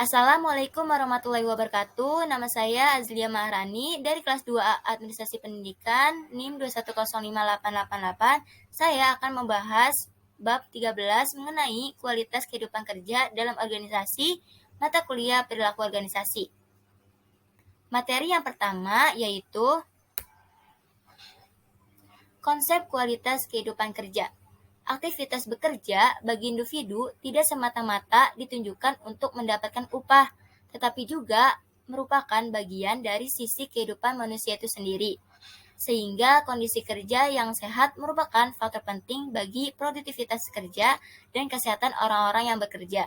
Assalamualaikum warahmatullahi wabarakatuh. Nama saya Azlia Mahrani dari kelas 2A Administrasi Pendidikan NIM 2105888. Saya akan membahas bab 13 mengenai kualitas kehidupan kerja dalam organisasi, mata kuliah perilaku organisasi. Materi yang pertama yaitu konsep kualitas kehidupan kerja. Aktivitas bekerja bagi individu tidak semata-mata ditunjukkan untuk mendapatkan upah, tetapi juga merupakan bagian dari sisi kehidupan manusia itu sendiri. Sehingga kondisi kerja yang sehat merupakan faktor penting bagi produktivitas kerja dan kesehatan orang-orang yang bekerja.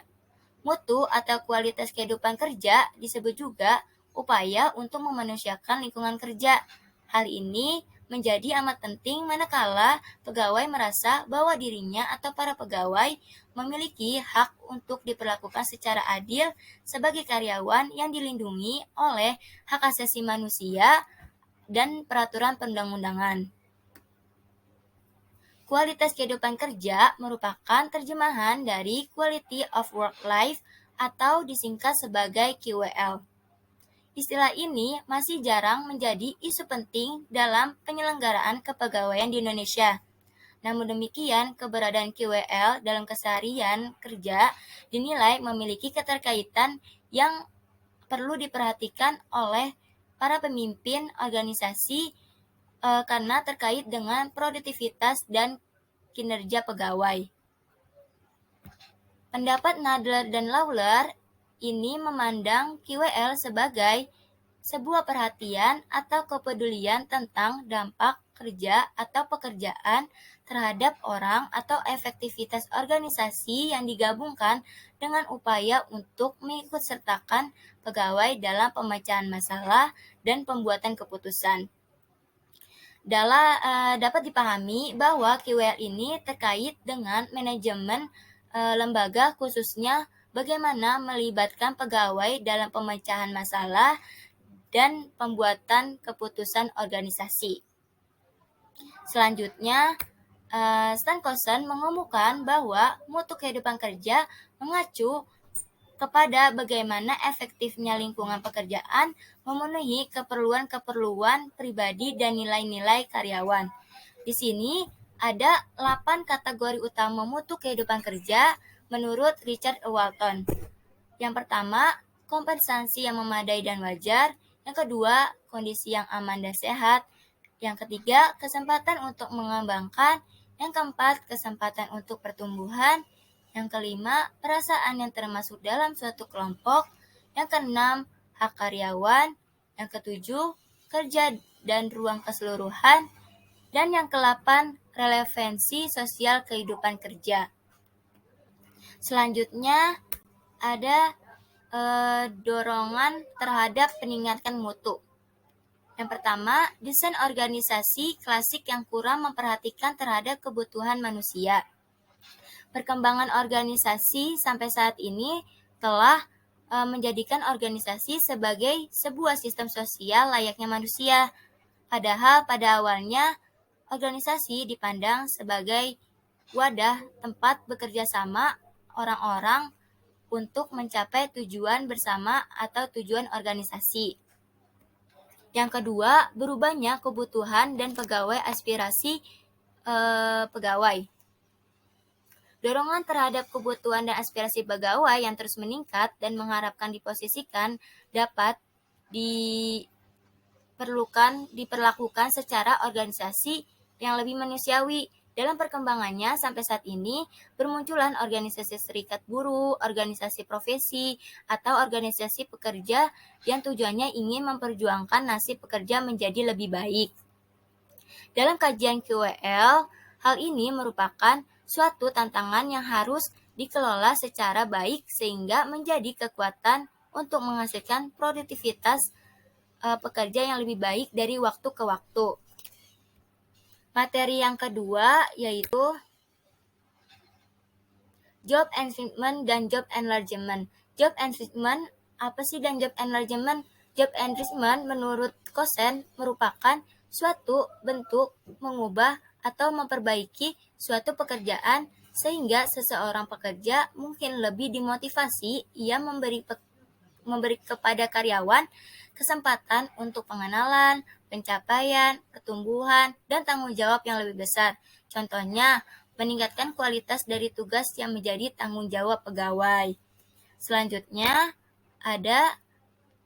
Mutu atau kualitas kehidupan kerja disebut juga upaya untuk memanusiakan lingkungan kerja. Hal ini menjadi amat penting manakala pegawai merasa bahwa dirinya atau para pegawai memiliki hak untuk diperlakukan secara adil sebagai karyawan yang dilindungi oleh hak asasi manusia dan peraturan perundang-undangan. Kualitas kehidupan kerja merupakan terjemahan dari Quality of Work Life atau disingkat sebagai QWL. Istilah ini masih jarang menjadi isu penting dalam penyelenggaraan kepegawaian di Indonesia. Namun demikian, keberadaan QWL dalam keseharian kerja dinilai memiliki keterkaitan yang perlu diperhatikan oleh para pemimpin organisasi karena terkait dengan produktivitas dan kinerja pegawai. Pendapat Nadler dan Lawler ini memandang QWL sebagai sebuah perhatian atau kepedulian tentang dampak kerja atau pekerjaan terhadap orang atau efektivitas organisasi yang digabungkan dengan upaya untuk mengikutsertakan pegawai dalam pemecahan masalah dan pembuatan keputusan. Dapat dipahami bahwa QWL ini terkait dengan manajemen lembaga, khususnya bagaimana melibatkan pegawai dalam pemecahan masalah dan pembuatan keputusan organisasi. Selanjutnya, Stan Kosen mengemukakan bahwa mutu kehidupan kerja mengacu kepada bagaimana efektifnya lingkungan pekerjaan memenuhi keperluan-keperluan pribadi dan nilai-nilai karyawan. Di sini ada 8 kategori utama mutu kehidupan kerja menurut Richard Walton. Yang pertama, kompensasi yang memadai dan wajar. Yang kedua, kondisi yang aman dan sehat. Yang ketiga, kesempatan untuk mengembangkan. Yang keempat, kesempatan untuk pertumbuhan. Yang kelima, perasaan yang termasuk dalam suatu kelompok. Yang keenam, hak karyawan. Yang ketujuh, kerja dan ruang keseluruhan. Dan yang ke-8, relevansi sosial kehidupan kerja. Selanjutnya ada dorongan terhadap peningkatan mutu. Yang pertama, desain organisasi klasik yang kurang memperhatikan terhadap kebutuhan manusia. Perkembangan organisasi sampai saat ini telah menjadikan organisasi sebagai sebuah sistem sosial layaknya manusia. Padahal pada awalnya organisasi dipandang sebagai wadah tempat bekerja sama orang-orang untuk mencapai tujuan bersama atau tujuan organisasi. Yang kedua, berubahnya kebutuhan dan pegawai aspirasi pegawai. Dorongan terhadap kebutuhan dan aspirasi pegawai yang terus meningkat dan mengharapkan diposisikan dapat diperlakukan secara organisasi yang lebih manusiawi. Dalam perkembangannya sampai saat ini, bermunculan organisasi serikat buruh, organisasi profesi, atau organisasi pekerja yang tujuannya ingin memperjuangkan nasib pekerja menjadi lebih baik. Dalam kajian QWL, hal ini merupakan suatu tantangan yang harus dikelola secara baik sehingga menjadi kekuatan untuk menghasilkan produktivitas pekerja yang lebih baik dari waktu ke waktu. Materi yang kedua yaitu job enrichment dan job enlargement. Job enrichment apa sih dan job enlargement? Job enrichment menurut Kosen merupakan suatu bentuk mengubah atau memperbaiki suatu pekerjaan sehingga seseorang pekerja mungkin lebih dimotivasi ia memberi memberi kepada karyawan kesempatan untuk pengenalan, pencapaian, pertumbuhan, dan tanggung jawab yang lebih besar. Contohnya, meningkatkan kualitas dari tugas yang menjadi tanggung jawab pegawai. Selanjutnya, ada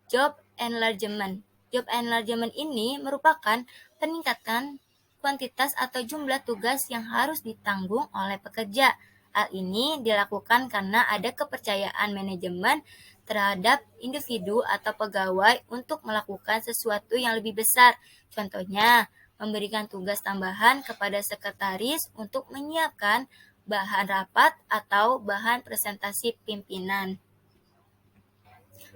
job enlargement. Job enlargement ini merupakan peningkatan kuantitas atau jumlah tugas yang harus ditanggung oleh pekerja. Hal ini dilakukan karena ada kepercayaan manajemen terhadap individu atau pegawai untuk melakukan sesuatu yang lebih besar. Contohnya, memberikan tugas tambahan kepada sekretaris untuk menyiapkan bahan rapat atau bahan presentasi pimpinan.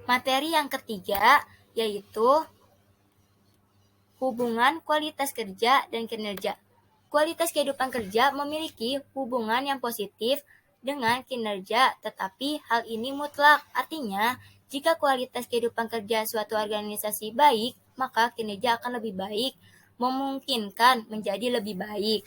Materi yang ketiga yaitu hubungan kualitas kerja dan kinerja. Kualitas kehidupan kerja memiliki hubungan yang positif dengan kinerja, tetapi hal ini mutlak. Artinya, jika kualitas kehidupan kerja suatu organisasi baik, maka kinerja akan lebih baik, memungkinkan menjadi lebih baik.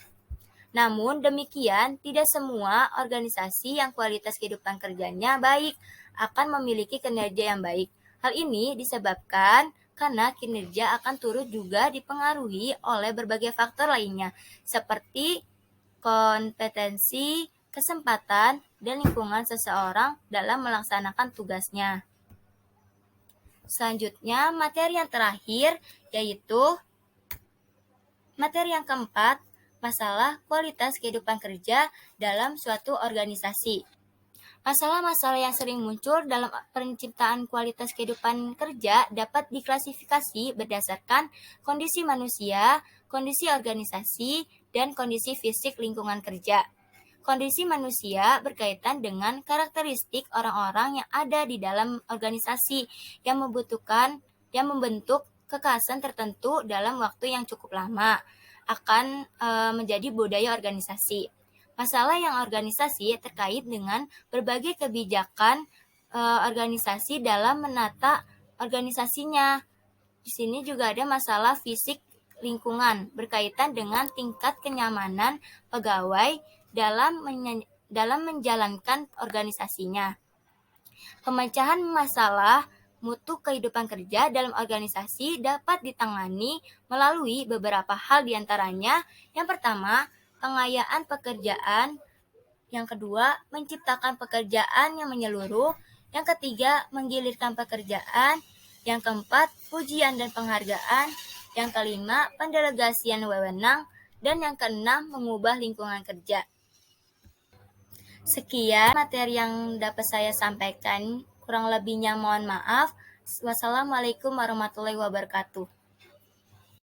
Namun demikian, tidak semua organisasi yang kualitas kehidupan kerjanya baik akan memiliki kinerja yang baik. Hal ini disebabkan karena kinerja akan turut juga dipengaruhi oleh berbagai faktor lainnya, seperti kompetensi, kesempatan, dan lingkungan seseorang dalam melaksanakan tugasnya. Selanjutnya, materi yang terakhir yaitu materi yang keempat, masalah kualitas kehidupan kerja dalam suatu organisasi. Masalah-masalah yang sering muncul dalam penciptaan kualitas kehidupan kerja dapat diklasifikasi berdasarkan kondisi manusia, kondisi organisasi, dan kondisi fisik lingkungan kerja. Kondisi manusia berkaitan dengan karakteristik orang-orang yang ada di dalam organisasi yang membentuk kekhasan tertentu dalam waktu yang cukup lama akan menjadi budaya organisasi. Masalah yang organisasi terkait dengan berbagai kebijakan organisasi dalam menata organisasinya. Di sini juga ada masalah fisik lingkungan berkaitan dengan tingkat kenyamanan pegawai dalam menjalankan organisasinya. Pemecahan masalah mutu kehidupan kerja dalam organisasi dapat ditangani melalui beberapa hal diantaranya. Yang pertama, pengayaan pekerjaan. Yang kedua, menciptakan pekerjaan yang menyeluruh. Yang ketiga, menggilirkan pekerjaan. Yang keempat, pujian dan penghargaan. Yang kelima, pendelegasian wewenang. Dan yang keenam, mengubah lingkungan kerja. Sekian materi yang dapat saya sampaikan. Kurang lebihnya mohon maaf. Wassalamualaikum warahmatullahi wabarakatuh.